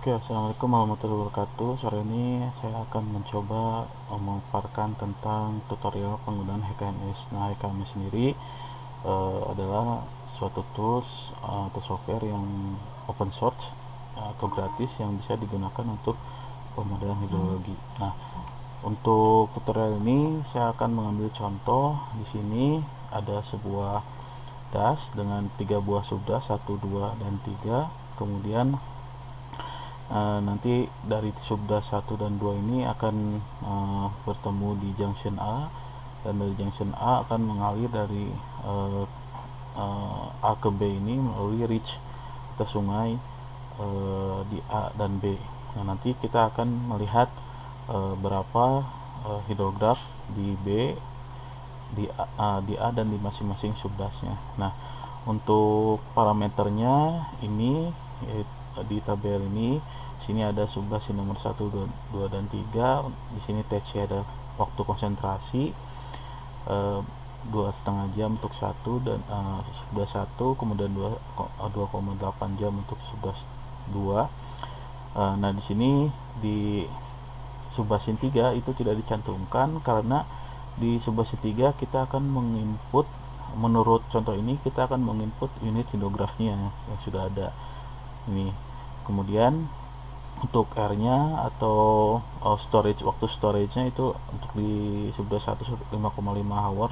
Oke, assalamualaikum warahmatullahi wabarakatuh. Sore ini saya akan mencoba memaparkan tentang tutorial penggunaan HKMS. Nah, HKMS sendiri adalah suatu tools atau software yang open source atau gratis yang bisa digunakan untuk pemodelan hidrologi. Nah, untuk tutorial ini saya akan mengambil contoh. Di sini ada sebuah das dengan 3 buah subdas 1, 2, dan 3. Kemudian nanti dari subdas 1 dan 2 ini akan bertemu di junction A, dan dari junction A akan mengalir dari A ke B ini melalui ridge atau sungai di A dan B. Nah, nanti kita akan melihat berapa hidrograf di B, di A dan di masing-masing subdasnya. Nah, untuk parameternya ini di tabel ini, sini ada subdas nomor 1, 2, dan 3. Di sini TC ada waktu konsentrasi 2,5 jam untuk 1 dan subdas 1, kemudian 2,8 jam untuk subdas 2. Nah, di sini di subbasin 3 itu tidak dicantumkan karena di subbasin 3 kita akan menginput, menurut contoh ini kita akan menginput unit hidrografnya yang sudah ada ini. Kemudian untuk R nya atau storage, waktu storage nya itu untuk di subdas 1 5,5 hour,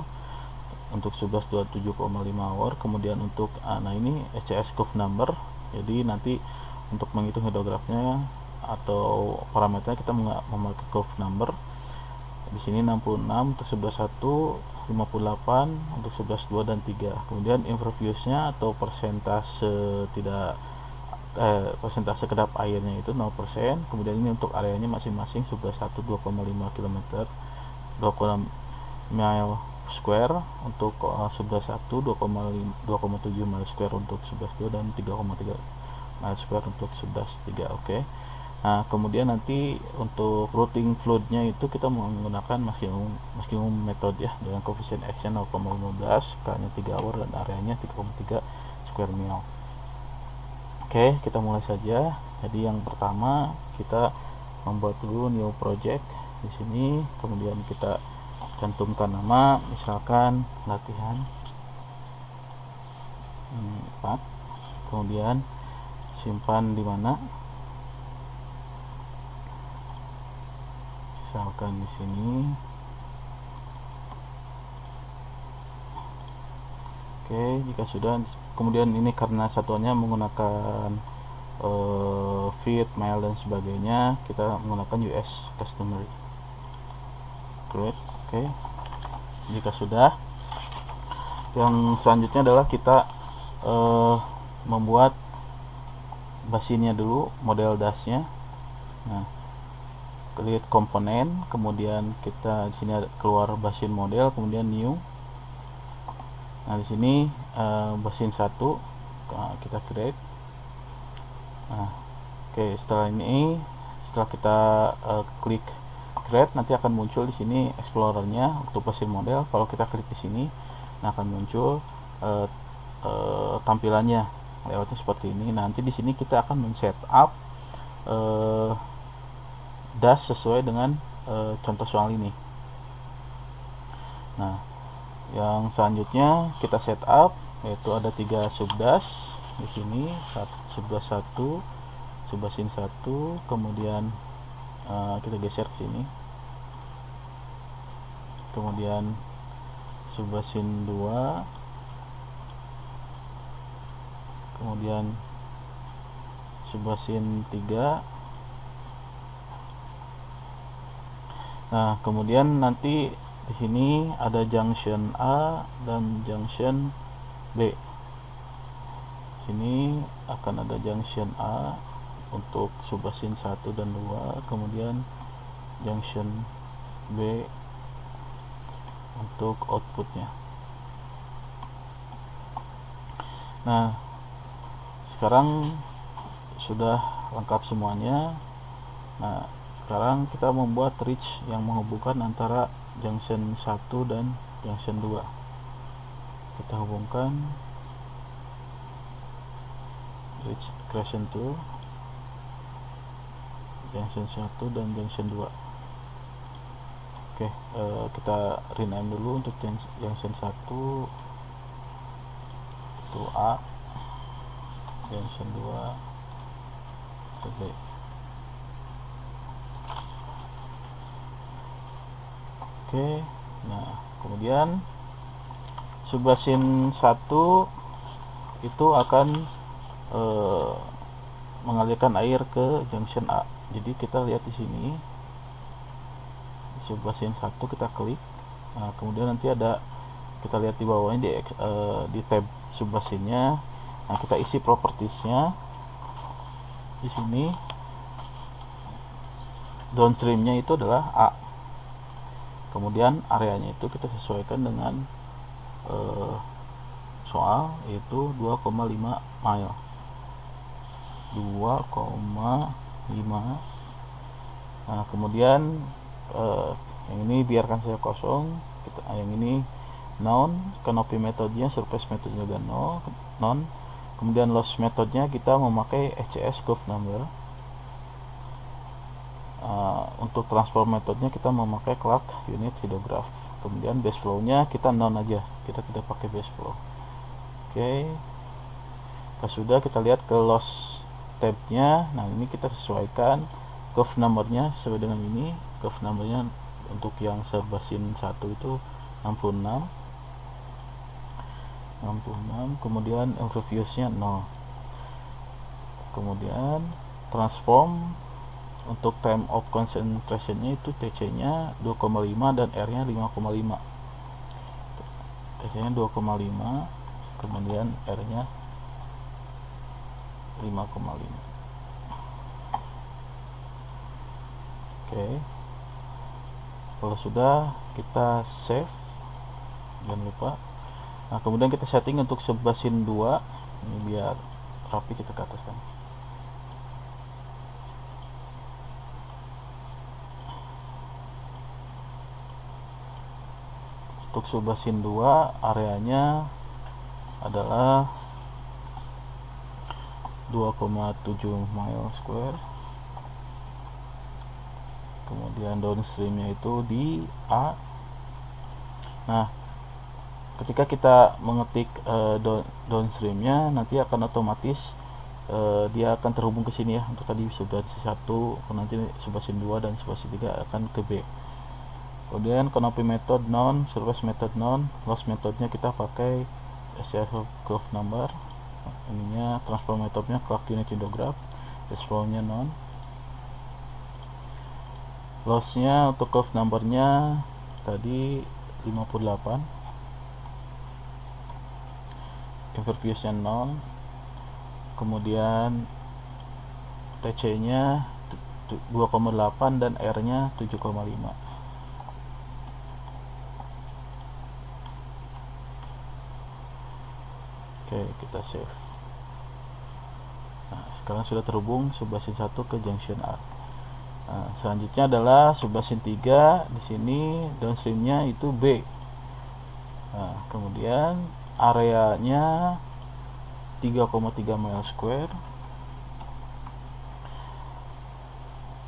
untuk subdas 2 7,5 hour. Kemudian untuk nah ini SCS curve number, jadi nanti untuk menghitung hidrografnya atau parameternya kita memakai curve number. Di sini 66 untuk subdas 1, 58 untuk subdas 2 dan 3. Kemudian impervious nya atau persentase persentase kedap airnya itu 0%. Kemudian ini untuk areanya masing-masing subdas 1 2,5 km 2,5 mile square, untuk subdas 1 2,7 mile square untuk subdas 2 dan 3,3 mile square untuk subdas 3. Oke. Nah, kemudian nanti untuk routing fluidnya itu kita menggunakan maximum method ya, dengan koefisien X nya 0,15, K nya 3 hour dan areanya 3,3 square mile. Oke, kita mulai saja. Jadi yang pertama kita membuat dulu new project di sini, kemudian kita cantumkan nama, misalkan latihan 4. Kemudian simpan di mana? Misalkan di sini. Oke, jika sudah, kemudian ini karena satuannya menggunakan feet, mile dan sebagainya, kita menggunakan US customary. Great. Oke, jika sudah, yang selanjutnya adalah kita membuat basinnya dulu, model dasnya. Nah, create komponen, kemudian kita di sini keluar basin model, kemudian new. Nah, di sini basin 1 kita create. Nah, oke, setelah kita klik create, nanti akan muncul di sini explorernya untuk basin model. Kalau kita klik di sini, nah akan muncul tampilannya layoutnya seperti ini. Nanti di sini kita akan men-setup das sesuai dengan contoh soal ini. Nah, yang selanjutnya kita setup yaitu ada 3 subdas di sini, subdas 1, subbasin 1, kemudian kita geser ke sini, kemudian subbasin 2, kemudian subbasin 3. Nah, kemudian nanti di sini ada junction A dan junction B. Sini akan ada junction A untuk subbasin 1 dan 2, kemudian junction B untuk outputnya. Nah, sekarang sudah lengkap semuanya. Nah, sekarang kita membuat ridge yang menghubungkan antara junction 1 dan junction 2. Kita hubungkan ridge creation tool. junction 1 dan junction 2. Oke, kita rename dulu untuk junction 1 itu A, junction 2 itu B. Oke, nah kemudian subbasin 1 itu akan mengalirkan air ke junction A. Jadi kita lihat di sini subbasin 1 kita klik. Nah, kemudian nanti ada, kita lihat di bawahnya di tab subbasinnya. Nah, kita isi propertiesnya di sini. Downstreamnya itu adalah A. Kemudian areanya itu kita sesuaikan dengan soal, yaitu 2,5 mile. 2,5. Nah, kemudian yang ini biarkan saja kosong. Yang ini non, canopy metodenya, surface metodenya juga non. Kemudian loss metodenya kita memakai SCS curve number. Untuk transform metodenya kita memakai Clark unit hydrograph. Kemudian base flow nya kita non aja, kita tidak pakai base flow. Oke, sudah kita lihat ke loss tabnya. Nah, ini kita sesuaikan curve numbernya sesuai dengan ini. Curve numbernya untuk yang subbasin 1 itu 66. Kemudian impervious-nya 0. Kemudian transform untuk time of concentration-nya itu TC-nya 2,5 dan R-nya 5,5. TC-nya 2,5, kemudian R-nya 5,5. Oke. Kalau sudah, kita save. Jangan lupa. Nah, kemudian kita setting untuk subbasin 2. Ini biar rapi, kita ke atas kan. Untuk subbasin 2 areanya adalah 2,7 mile square. Kemudian downstreamnya itu di A. Nah, ketika kita mengetik downstreamnya, nanti akan otomatis dia akan terhubung ke sini ya. Untuk tadi subbasin 1, nanti subbasin 2 dan subbasin 3 akan ke B. Kemudian canopy method non, surface method non, loss metodnya kita pakai SCS curve number. Ininya transform metodnya Clark unit hydrograph. Base flow nya non. Lossnya untuk curve numbernya tadi 58. Impervious nya 0. Kemudian TC nya 2,8 dan R nya 7,5. Oke, kita save. Nah, sekarang sudah terhubung subbasin 1 ke junction A. Nah, selanjutnya adalah subbasin 3. Di sini downstreamnya itu B. Nah, kemudian areanya 3,3 mile square.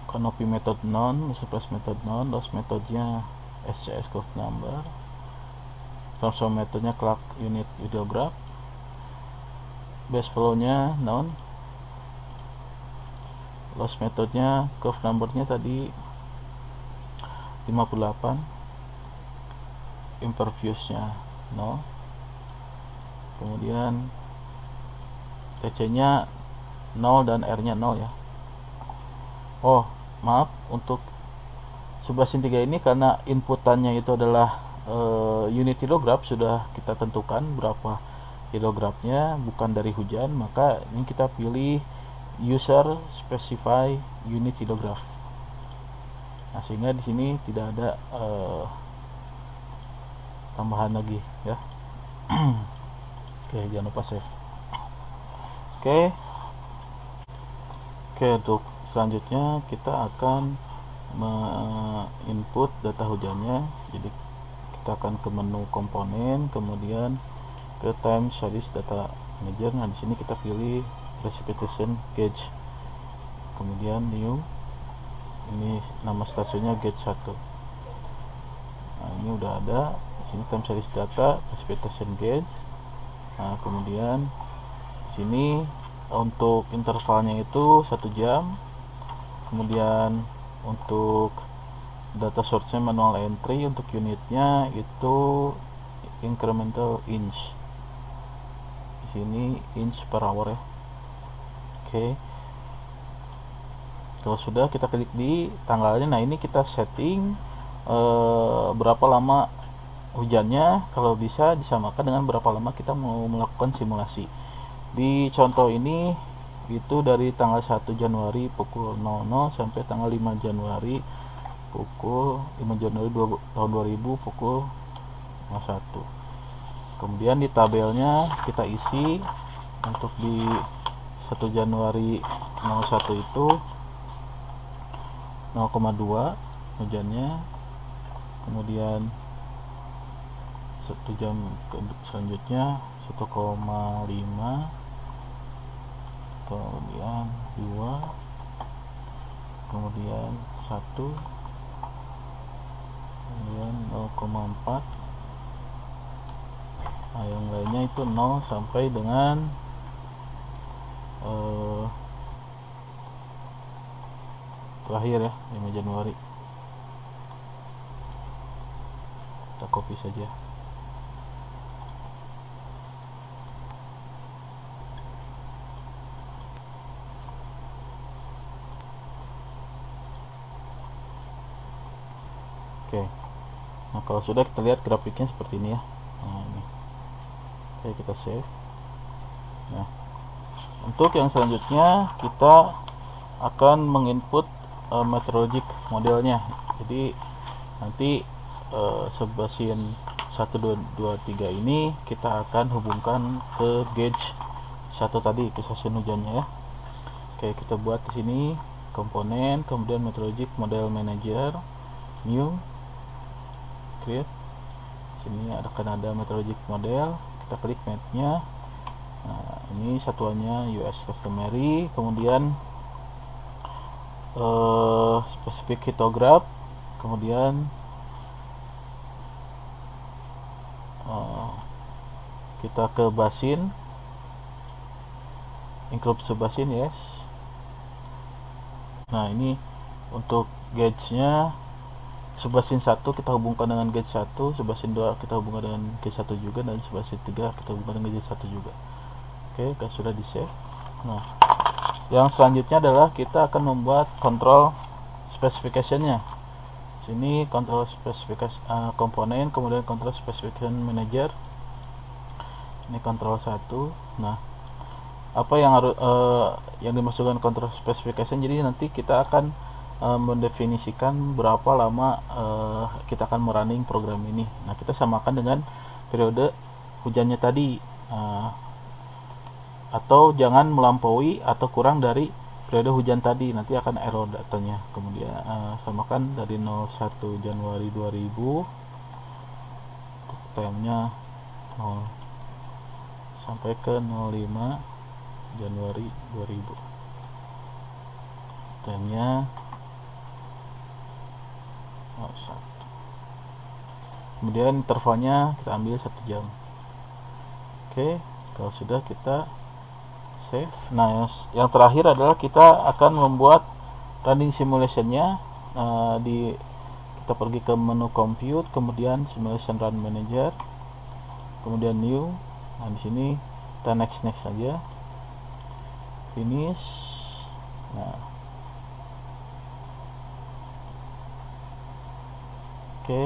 Canopy method non, surface method non, loss metodnya SCS curve number. Transform metodnya Clark unit hydrograph. Base flow nya non. Loss metodnya curve numbernya tadi 58. Impervious nya 0. Kemudian TC nya 0 dan R nya 0 ya. Oh, maaf, untuk subbasin 3 ini karena inputannya itu adalah unit hydrograph, sudah kita tentukan berapa hidrografnya, bukan dari hujan, maka ini kita pilih user specify unit hydrograph. Nah, sehingga di sini tidak ada tambahan lagi ya. Oke, jangan lupa save. Oke, untuk selanjutnya kita akan input data hujannya. Jadi kita akan ke menu komponen, kemudian ke time series data manager. Nah, di sini kita pilih precipitation gauge, kemudian new. Ini nama stasiunnya gate 1. Nah, ini udah ada di sini time series data precipitation gauge. Nah, kemudian di sini untuk intervalnya itu 1 jam. Kemudian untuk data source-nya manual entry, untuk unitnya itu incremental inch. Di sini inch per hour ya. Oke. Kalau sudah, kita klik di tanggalnya. Nah, ini kita setting berapa lama hujannya, kalau bisa disamakan dengan berapa lama kita mau melakukan simulasi. Di contoh ini itu dari tanggal 1 Januari pukul 00 sampai tanggal 5 Januari pukul 5 Januari tahun 2000 pukul 01. Kemudian di tabelnya kita isi untuk di 1 Januari 01 itu 0,2 hujannya. Kemudian 1 jam selanjutnya 1,5, kemudian 2, kemudian 1, kemudian 0,4. Nah, yang lainnya itu 0 sampai dengan terakhir ya, 5 Januari. Kita copy saja. Oke. Nah, kalau sudah, kita lihat grafiknya seperti ini ya. Nah, ini. Oke, kita save. Nah, untuk yang selanjutnya kita akan menginput meteorologic modelnya. Jadi nanti subbasin 1, 2, 3 ini kita akan hubungkan ke gauge 1 tadi, ke stasiun hujannya ya. Oke, kita buat di sini komponen, kemudian meteorologic model manager, new, create. Sini akan ada meteorologic model, kita klik map-nya. Nah, ini satuannya US customary, kemudian specific hydrograph, kemudian kita ke basin, include subbasin, yes. Nah, ini untuk gauge-nya subbasin 1 kita hubungkan dengan gauge 1, subbasin 2 kita hubungkan dengan gauge 1 juga, dan subbasin 3 kita hubungkan dengan gauge 1 juga. Oke, kan sudah di save. Nah, yang selanjutnya adalah kita akan membuat control specification-nya. Sini control specification komponen, kemudian control specification manager. Ini control 1. Nah, apa yang harus yang dimasukkan control specification, jadi nanti kita akan mendefinisikan berapa lama kita akan merunning program ini. Nah, kita samakan dengan periode hujannya tadi, atau jangan melampaui atau kurang dari periode hujan tadi, nanti akan error datanya. Kemudian samakan dari 01 Januari 2000, time-nya 0 sampai ke 05 Januari 2000, time-nya 01. Kemudian intervalnya kita ambil 1 jam. Oke, kalau sudah, kita save. Nah, yang terakhir adalah kita akan membuat running simulation-nya. Kita pergi ke menu compute, kemudian simulation run manager, kemudian new. Nah, di sini kita next saja, finish. Nah, oke.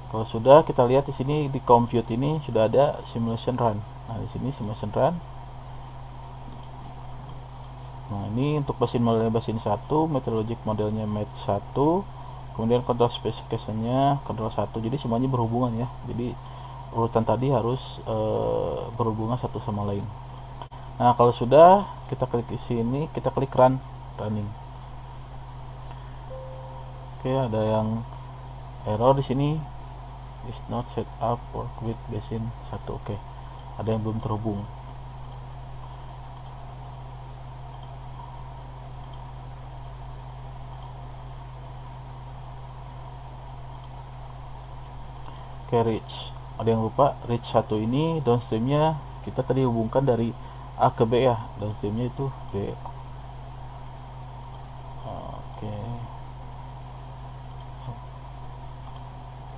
Kalau sudah, kita lihat di sini di compute ini sudah ada simulation run. Nah, di sini simulation run. Nah, ini untuk basin modelnya basin 1, meteorologic modelnya met 1, kemudian control specification-nya control 1. Jadi semuanya berhubungan ya. Jadi urutan tadi harus berhubungan satu sama lain. Nah, kalau sudah, kita klik di sini, kita klik running. Oke, ada yang error di sini, is not set up for with basin 1. Oke, ada yang belum terhubung. Oke, reach. Ada yang lupa, reach 1 ini downstreamnya kita tadi hubungkan dari A ke B ya, downstreamnya itu B. Oke,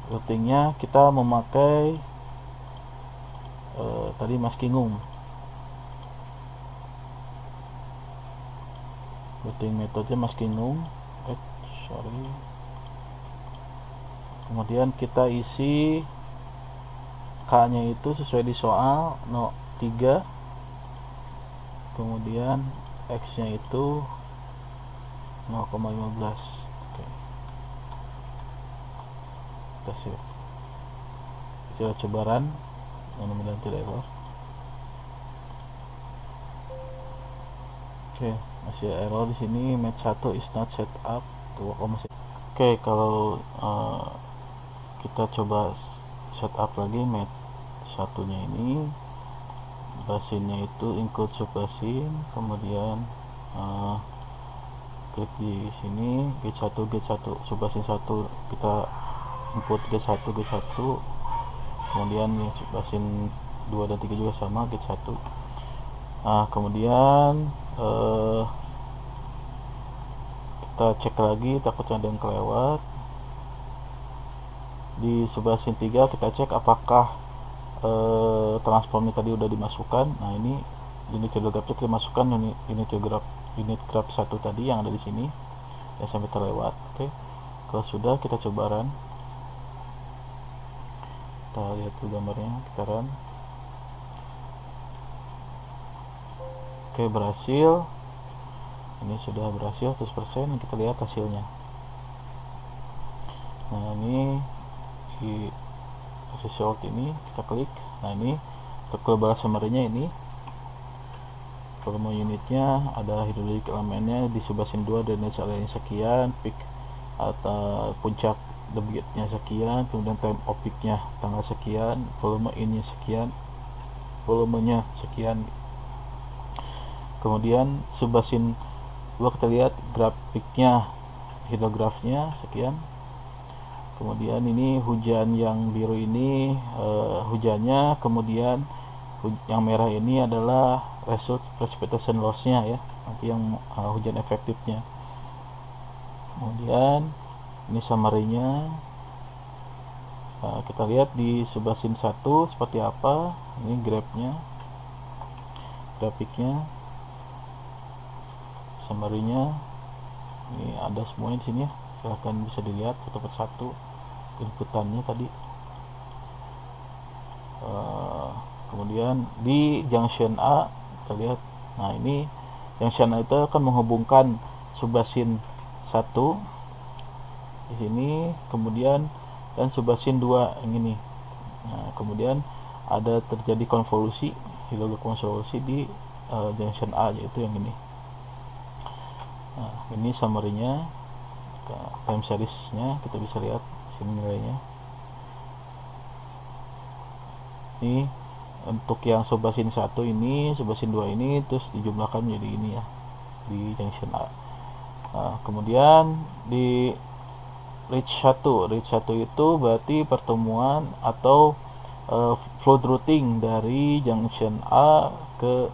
routingnya kita memakai tadi maskingung. Routing metode maskingung. Sorry. Kemudian kita isi K-nya itu sesuai di soal 3. Kemudian X-nya itu 0,15. Oke. Kita save. Kita coba run. Mudah-mudahan tidak error. Oke, masih error di sini. Match 1 is not set up. Oke, kalau kita coba setup lagi match satunya ini, basinnya itu include subbasin, kemudian klik di sini G1 subbasin 1, kita input G1 kemudian subbasin 2 dan 3 juga sama G1. Kemudian kita cek lagi, takutnya ada yang kelewat. Di subbasin 3 kita cek apakah transformnya tadi udah dimasukkan. Nah, ini unit telegrafnya dimasukkan, unit graf 1 tadi yang ada di sini ya, sampai terlewat. Oke, kalau sudah kita coba run. Kita lihat dulu gambarnya, kita run. Oke, berhasil. Ini sudah berhasil 100%. Kita lihat hasilnya. Nah, ini di result ini kita klik. Nah, ini untuk global summary-nya ini volume unitnya ada hidrolik elemennya di subbasin 2 dan area sekian, peak atau puncak debitnya sekian, kemudian time of peak-nya tanggal sekian, volume in-nya sekian, volumenya sekian. Kemudian subbasin 2 kita lihat grafiknya, hidrografnya sekian. Kemudian ini hujan yang biru ini hujannya, kemudian yang merah ini adalah result precipitation loss-nya ya, nanti yang hujan efektifnya. Kemudian ini summary-nya, kita lihat di subbasin 1 seperti apa. Ini grafnya, grafiknya, summary-nya. Ini ada semuanya di sini ya, silahkan bisa dilihat satu persatu inputannya tadi. Kemudian di junction A kita lihat. Nah, ini junction A itu akan menghubungkan subbasin 1 di sini, kemudian dan subbasin 2 yang ini. Nah, kemudian ada terjadi konvolusi, hidrolik konvolusi di junction A, yaitu yang ini. Nah, ini summary-nya, time series-nya kita bisa lihat sini nilainya. Ini untuk yang subbasin 1 ini, subbasin 2 ini, terus dijumlahkan menjadi ini ya di junction A. Kemudian di reach 1 itu berarti pertemuan atau flow routing dari junction A ke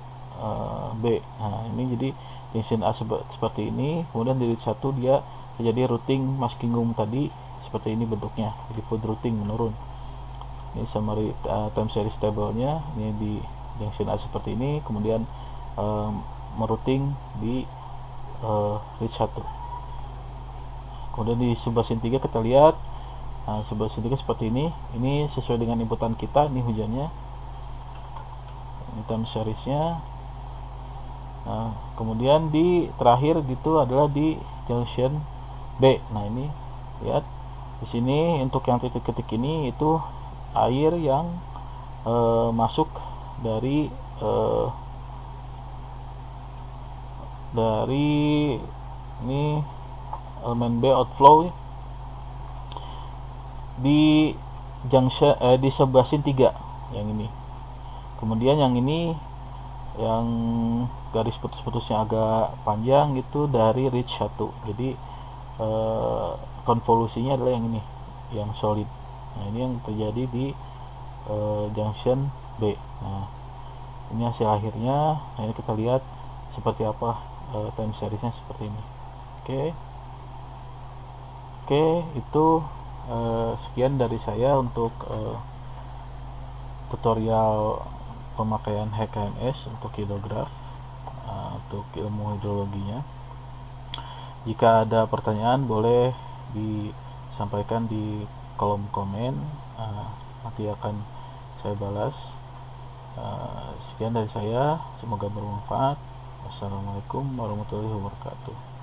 B. Nah, ini jadi junction A seperti ini, kemudian di reach 1 dia terjadi routing maskingung tadi seperti ini bentuknya, jadi flow routing menurun. Ini summary time series table-nya, ini di junction A seperti ini, kemudian merouting di reach 1. Kemudian di subbasin 3 kita lihat, subbasin 3 seperti ini sesuai dengan inputan kita. Ini hujannya, ini time series-nya. Nah, kemudian di terakhir gitu adalah di junction B. Nah, ini lihat di sini untuk yang titik-titik ini itu air yang masuk dari ini elemen B outflow di junction di subbasin 3 yang ini. Kemudian yang ini yang garis putus-putusnya agak panjang gitu dari reach 1. Jadi konvolusinya adalah yang ini, yang solid. Nah, ini yang terjadi di junction B. Nah, ini hasil akhirnya. Nah, ini kita lihat seperti apa time seriesnya seperti ini. Oke, itu sekian dari saya untuk tutorial pemakaian HKNS untuk hidrograf, untuk ilmu hidrologinya. Jika ada pertanyaan boleh disampaikan di kolom komen, nanti akan saya balas. Sekian dari saya, semoga bermanfaat. Wassalamualaikum warahmatullahi wabarakatuh.